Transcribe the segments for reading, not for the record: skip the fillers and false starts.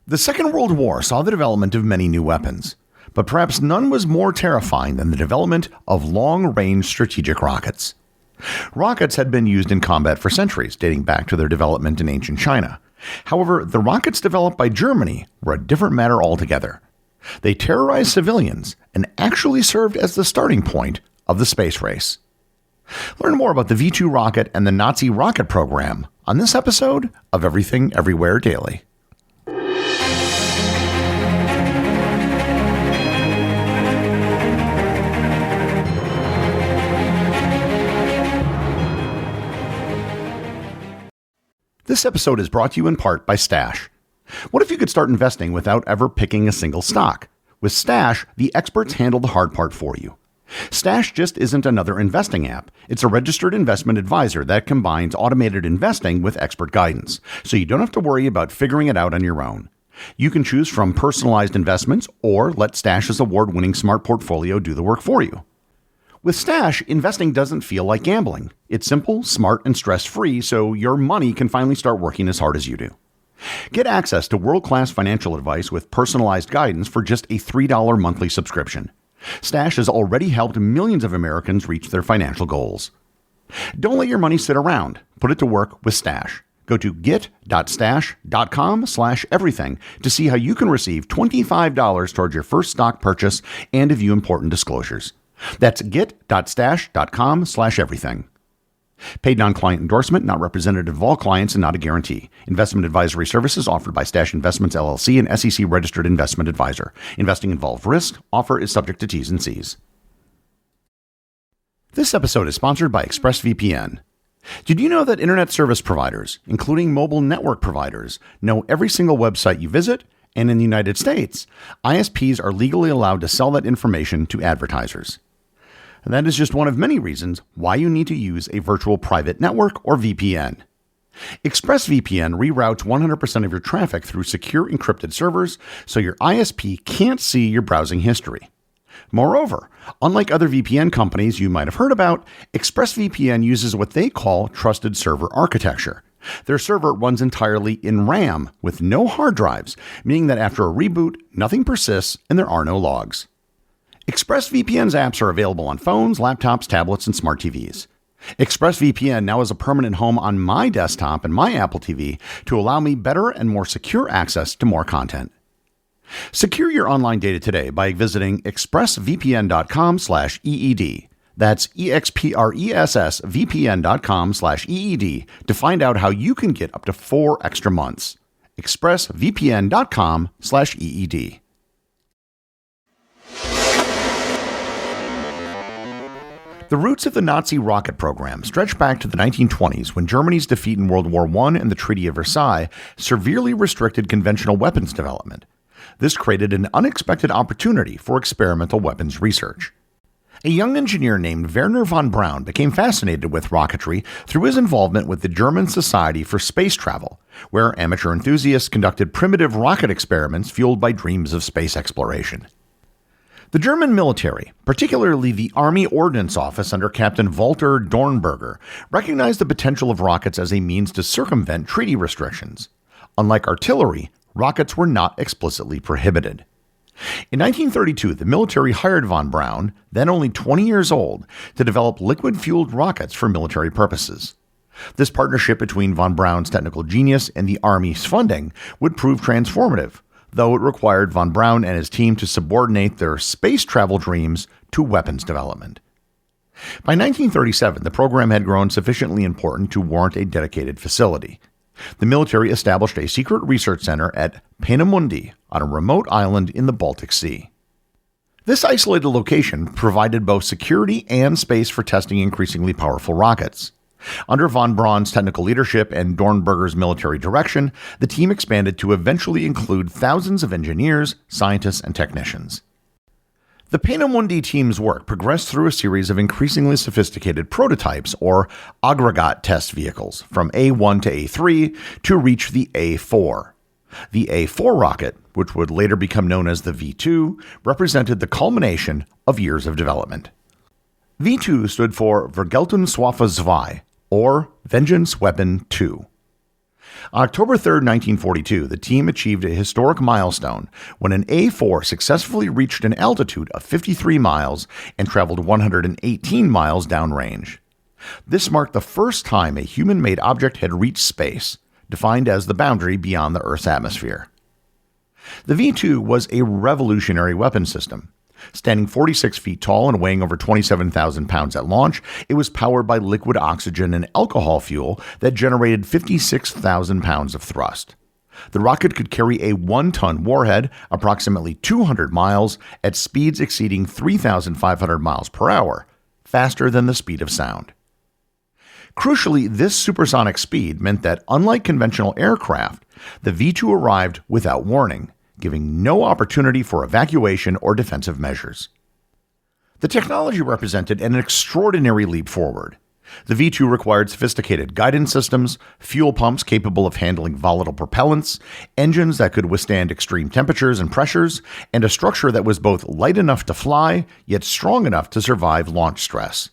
The Second World War saw the development of many new weapons, but perhaps none was more terrifying than the development of long-range strategic rockets. Rockets had been used in combat for centuries, dating back to their development in ancient China. However, the rockets developed by Germany were a different matter altogether. They terrorized civilians and actually served as the starting point of the space race. Learn more about the V-2 rocket and the Nazi rocket program on this episode of Everything Everywhere Daily. This episode is brought to you in part by Stash. What if you could start investing without ever picking a single stock? With Stash, the experts handle the hard part for you. Stash just isn't another investing app. It's a registered investment advisor that combines automated investing with expert guidance, so you don't have to worry about figuring it out on your own. You can choose from personalized investments or let Stash's award-winning smart portfolio do the work for you. With Stash, investing doesn't feel like gambling. It's simple, smart, and stress-free, so your money can finally start working as hard as you do. Get access to world-class financial advice with personalized guidance for just a $3 monthly subscription. Stash has already helped millions of Americans reach their financial goals. Don't let your money sit around. Put it to work with Stash. Go to get.stash.com/everything to see how you can receive $25 towards your first stock purchase and to view important disclosures. That's get.stash.com/everything. Paid non-client endorsement, not representative of all clients and not a guarantee. Investment advisory services offered by Stash Investments LLC, an SEC-registered investment advisor. Investing involves risk. Offer is subject to T's and C's. This episode is sponsored by ExpressVPN. Did you know that internet service providers, including mobile network providers, know every single website you visit? And in the United States, ISPs are legally allowed to sell that information to advertisers. And that is just one of many reasons why you need to use a virtual private network or VPN. ExpressVPN reroutes 100% of your traffic through secure encrypted servers, so your ISP can't see your browsing history. Moreover, unlike other VPN companies you might have heard about, ExpressVPN uses what they call trusted server architecture. Their server runs entirely in RAM with no hard drives, meaning that after a reboot, nothing persists and there are no logs. ExpressVPN's apps are available on phones, laptops, tablets, and smart TVs. ExpressVPN now has a permanent home on my desktop and my Apple TV to allow me better and more secure access to more content. Secure your online data today by visiting expressvpn.com/EED. That's expressvpn.com/EED to find out how you can get up to 4 extra months. expressvpn.com/EED. The roots of the Nazi rocket program stretch back to the 1920s when Germany's defeat in World War I and the Treaty of Versailles severely restricted conventional weapons development. This created an unexpected opportunity for experimental weapons research. A young engineer named Wernher von Braun became fascinated with rocketry through his involvement with the German Society for Space Travel, where amateur enthusiasts conducted primitive rocket experiments fueled by dreams of space exploration. The German military, particularly the Army Ordnance Office under Captain Walter Dornberger, recognized the potential of rockets as a means to circumvent treaty restrictions. Unlike artillery, rockets were not explicitly prohibited. In 1932, the military hired von Braun, then only 20 years old, to develop liquid-fueled rockets for military purposes. This partnership between von Braun's technical genius and the Army's funding would prove transformative, though it required von Braun and his team to subordinate their space travel dreams to weapons development. By 1937, the program had grown sufficiently important to warrant a dedicated facility. The military established a secret research center at Peenemünde on a remote island in the Baltic Sea. This isolated location provided both security and space for testing increasingly powerful rockets. Under von Braun's technical leadership and Dornberger's military direction, the team expanded to eventually include thousands of engineers, scientists, and technicians. The Peenemünde team's work progressed through a series of increasingly sophisticated prototypes, or aggregate test vehicles, from A1 to A3 to reach the A4. The A4 rocket, which would later become known as the V2, represented the culmination of years of development. V2 stood for Vergeltungswaffe 2, or Vengeance Weapon 2. On October 3, 1942, the team achieved a historic milestone when an A-4 successfully reached an altitude of 53 miles and traveled 118 miles downrange. This marked the first time a human-made object had reached space, defined as the boundary beyond the Earth's atmosphere. The V-2 was a revolutionary weapon system. Standing 46 feet tall and weighing over 27,000 pounds at launch, it was powered by liquid oxygen and alcohol fuel that generated 56,000 pounds of thrust. The rocket could carry a 1-ton warhead, approximately 200 miles, at speeds exceeding 3,500 miles per hour, faster than the speed of sound. Crucially, this supersonic speed meant that, unlike conventional aircraft, the V-2 arrived without warning, giving no opportunity for evacuation or defensive measures. The technology represented an extraordinary leap forward. The V-2 required sophisticated guidance systems, fuel pumps capable of handling volatile propellants, engines that could withstand extreme temperatures and pressures, and a structure that was both light enough to fly, yet strong enough to survive launch stress.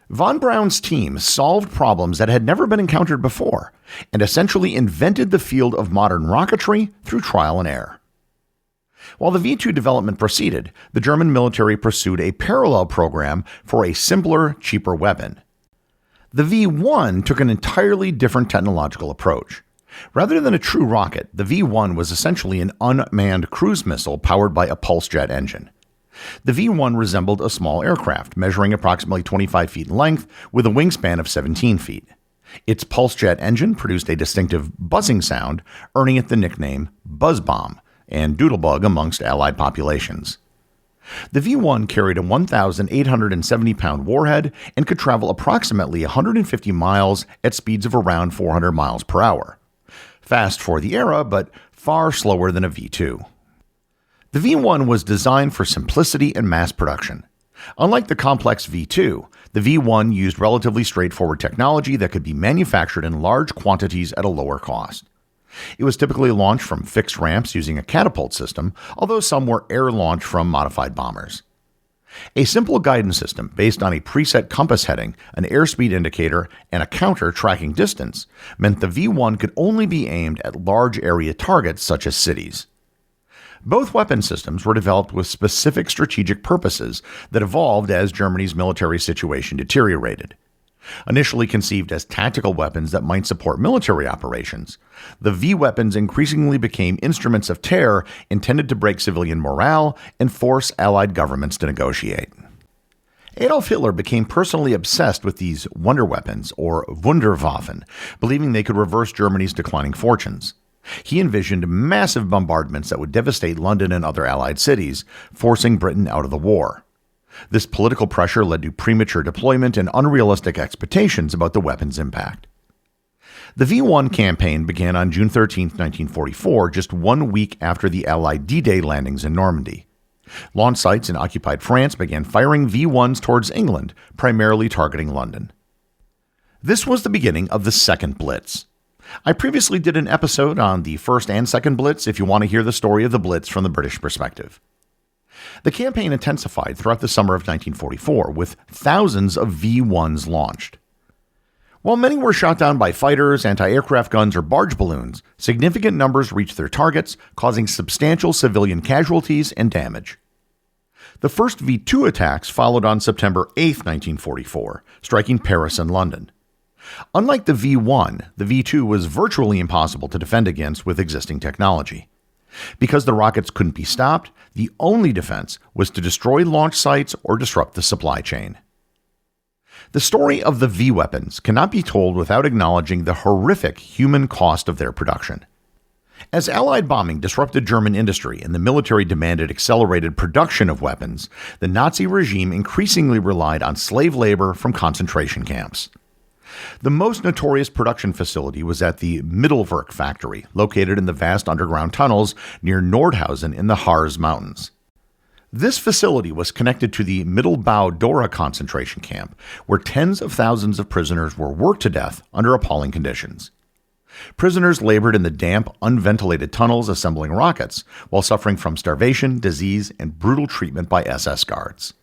Von Braun's team solved problems that had never been encountered before, and essentially invented the field of modern rocketry through trial and error. While the V-2 development proceeded, the German military pursued a parallel program for a simpler, cheaper weapon. The V-1 took an entirely different technological approach. Rather than a true rocket, the V-1 was essentially an unmanned cruise missile powered by a pulse jet engine. The V-1 resembled a small aircraft, measuring approximately 25 feet in length, with a wingspan of 17 feet. Its pulse jet engine produced a distinctive buzzing sound, earning it the nickname Buzz Bomb and Doodlebug amongst Allied populations. The V-1 carried a 1,870-pound warhead and could travel approximately 150 miles at speeds of around 400 miles per hour. Fast for the era, but far slower than a V-2. The V-1 was designed for simplicity and mass production. Unlike the complex V-2, the V-1 used relatively straightforward technology that could be manufactured in large quantities at a lower cost. It was typically launched from fixed ramps using a catapult system, although some were air-launched from modified bombers. A simple guidance system based on a preset compass heading, an airspeed indicator, and a counter tracking distance meant the V-1 could only be aimed at large area targets such as cities. Both weapon systems were developed with specific strategic purposes that evolved as Germany's military situation deteriorated. Initially conceived as tactical weapons that might support military operations, the V-weapons increasingly became instruments of terror intended to break civilian morale and force Allied governments to negotiate. Adolf Hitler became personally obsessed with these wonder weapons, or Wunderwaffen, believing they could reverse Germany's declining fortunes. He envisioned massive bombardments that would devastate London and other Allied cities, forcing Britain out of the war. This political pressure led to premature deployment and unrealistic expectations about the weapon's impact. The V-1 campaign began on June 13, 1944, just 1 week after the Allied D-Day landings in Normandy. Launch sites in occupied France began firing V-1s towards England, primarily targeting London. This was the beginning of the Second Blitz. I previously did an episode on the First and Second Blitz if you want to hear the story of the Blitz from the British perspective. The campaign intensified throughout the summer of 1944, with thousands of V-1s launched. While many were shot down by fighters, anti-aircraft guns, or barge balloons, significant numbers reached their targets, causing substantial civilian casualties and damage. The first V-2 attacks followed on September 8, 1944, striking Paris and London. Unlike the V-1, the V-2 was virtually impossible to defend against with existing technology. Because the rockets couldn't be stopped, the only defense was to destroy launch sites or disrupt the supply chain. The story of the V-weapons cannot be told without acknowledging the horrific human cost of their production. As Allied bombing disrupted German industry and the military demanded accelerated production of weapons, the Nazi regime increasingly relied on slave labor from concentration camps. The most notorious production facility was at the Mittelwerk factory, located in the vast underground tunnels near Nordhausen in the Harz Mountains. This facility was connected to the Mittelbau-Dora concentration camp, where tens of thousands of prisoners were worked to death under appalling conditions. Prisoners labored in the damp, unventilated tunnels assembling rockets, while suffering from starvation, disease, and brutal treatment by SS guards.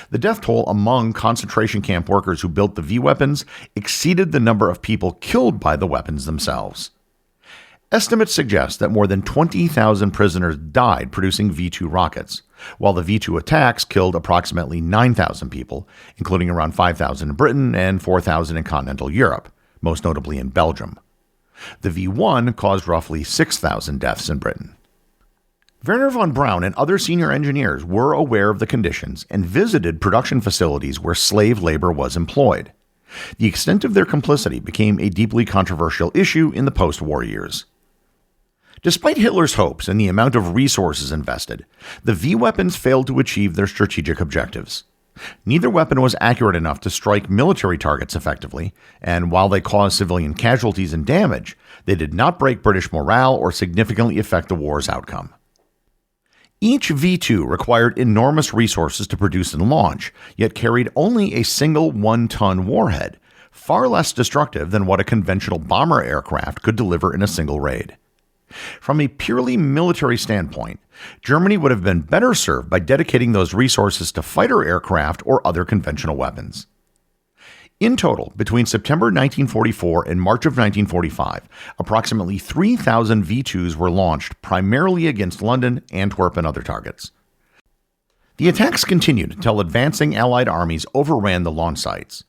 The death toll among concentration camp workers who built the V weapons exceeded the number of people killed by the weapons themselves. Estimates suggest that more than 20,000 prisoners died producing V2 rockets, while the V2 attacks killed approximately 9,000 people, including around 5,000 in Britain and 4,000 in continental Europe, most notably in Belgium. The V1 caused roughly 6,000 deaths in Britain. Wernher von Braun and other senior engineers were aware of the conditions and visited production facilities where slave labor was employed. The extent of their complicity became a deeply controversial issue in the post-war years. Despite Hitler's hopes and the amount of resources invested, the V weapons failed to achieve their strategic objectives. Neither weapon was accurate enough to strike military targets effectively, and while they caused civilian casualties and damage, they did not break British morale or significantly affect the war's outcome. Each V2 required enormous resources to produce and launch, yet carried only a single 1-ton warhead, far less destructive than what a conventional bomber aircraft could deliver in a single raid. From a purely military standpoint, Germany would have been better served by dedicating those resources to fighter aircraft or other conventional weapons. In total, between September 1944 and March of 1945, approximately 3,000 V2s were launched primarily against London, Antwerp, and other targets. The attacks continued until advancing Allied armies overran the launch sites.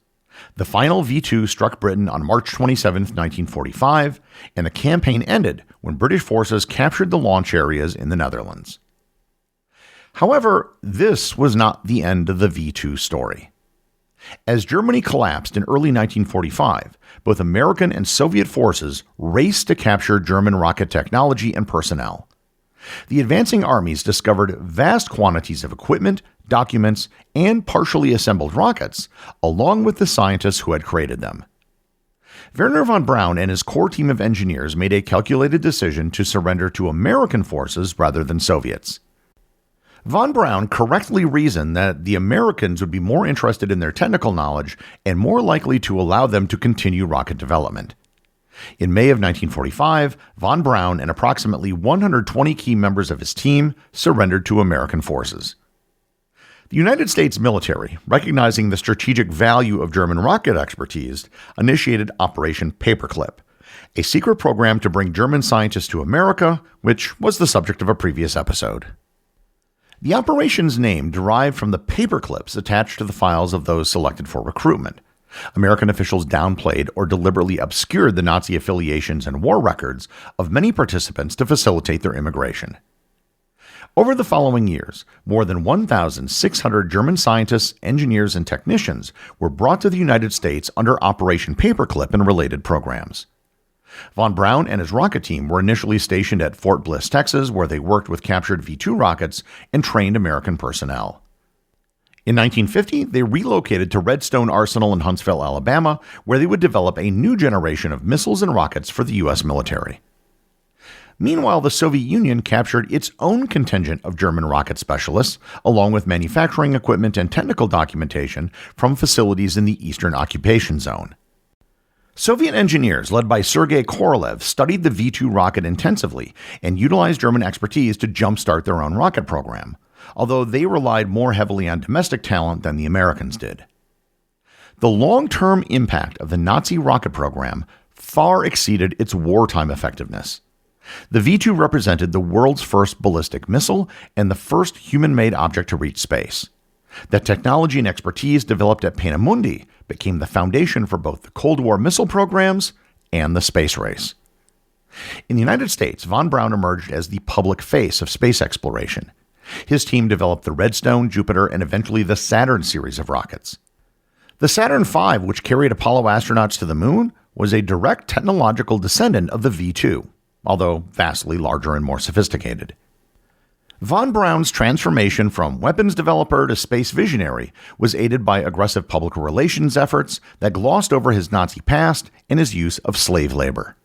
The final V2 struck Britain on March 27, 1945, and the campaign ended when British forces captured the launch areas in the Netherlands. However, this was not the end of the V2 story. As Germany collapsed in early 1945, both American and Soviet forces raced to capture German rocket technology and personnel. The advancing armies discovered vast quantities of equipment, documents, and partially assembled rockets, along with the scientists who had created them. Wernher von Braun and his core team of engineers made a calculated decision to surrender to American forces rather than Soviets. Von Braun correctly reasoned that the Americans would be more interested in their technical knowledge and more likely to allow them to continue rocket development. In May of 1945, von Braun and approximately 120 key members of his team surrendered to American forces. The United States military, recognizing the strategic value of German rocket expertise, initiated Operation Paperclip, a secret program to bring German scientists to America, which was the subject of a previous episode. The operation's name derived from the paperclips attached to the files of those selected for recruitment. American officials downplayed or deliberately obscured the Nazi affiliations and war records of many participants to facilitate their immigration. Over the following years, more than 1,600 German scientists, engineers, and technicians were brought to the United States under Operation Paperclip and related programs. Von Braun and his rocket team were initially stationed at Fort Bliss, Texas, where they worked with captured V2 rockets and trained American personnel. In 1950, they relocated to Redstone Arsenal in Huntsville, Alabama, where they would develop a new generation of missiles and rockets for the U.S. military. Meanwhile, the Soviet Union captured its own contingent of German rocket specialists, along with manufacturing equipment and technical documentation from facilities in the Eastern Occupation Zone. Soviet engineers led by Sergei Korolev studied the V2 rocket intensively and utilized German expertise to jumpstart their own rocket program, although they relied more heavily on domestic talent than the Americans did. The long-term impact of the Nazi rocket program far exceeded its wartime effectiveness. The V2 represented the world's first ballistic missile and the first human-made object to reach space. That technology and expertise developed at Peenemünde became the foundation for both the Cold War missile programs and the space race. In the United States, von Braun emerged as the public face of space exploration. His team developed the Redstone, Jupiter, and eventually the Saturn series of rockets. The Saturn V, which carried Apollo astronauts to the moon, was a direct technological descendant of the V2, although vastly larger and more sophisticated. Von Braun's transformation from weapons developer to space visionary was aided by aggressive public relations efforts that glossed over his Nazi past and his use of slave labor.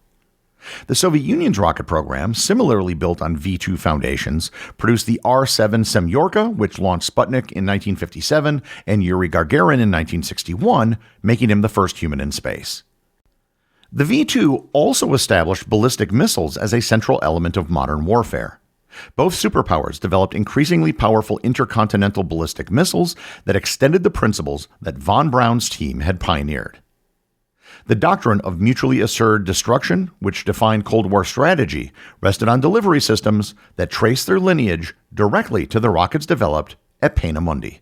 The Soviet Union's rocket program, similarly built on V2 foundations, produced the R-7 Semyorka, which launched Sputnik in 1957 and Yuri Gagarin in 1961, making him the first human in space. The V2 also established ballistic missiles as a central element of modern warfare. Both superpowers developed increasingly powerful intercontinental ballistic missiles that extended the principles that von Braun's team had pioneered. The doctrine of mutually assured destruction, which defined Cold War strategy, rested on delivery systems that traced their lineage directly to the rockets developed at Peenemünde.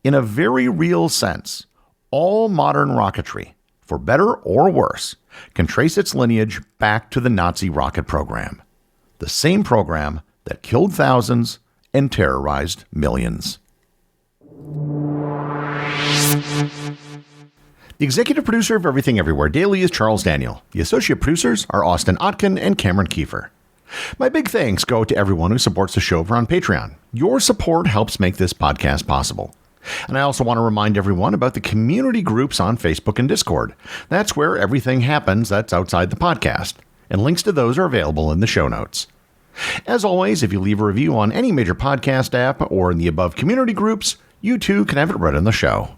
In a very real sense, all modern rocketry, for better or worse, can trace its lineage back to the Nazi rocket program. The same program that killed thousands and terrorized millions. The executive producer of Everything Everywhere Daily is Charles Daniel. The associate producers are Austin Oetken and Cameron Kieffer. My big thanks go to everyone who supports the show over on Patreon. Your support helps make this podcast possible. And I also want to remind everyone about the community groups on Facebook and Discord. That's where everything happens that's outside the podcast, and links to those are available in the show notes. As always, if you leave a review on any major podcast app or in the above community groups, you too can have it read on the show.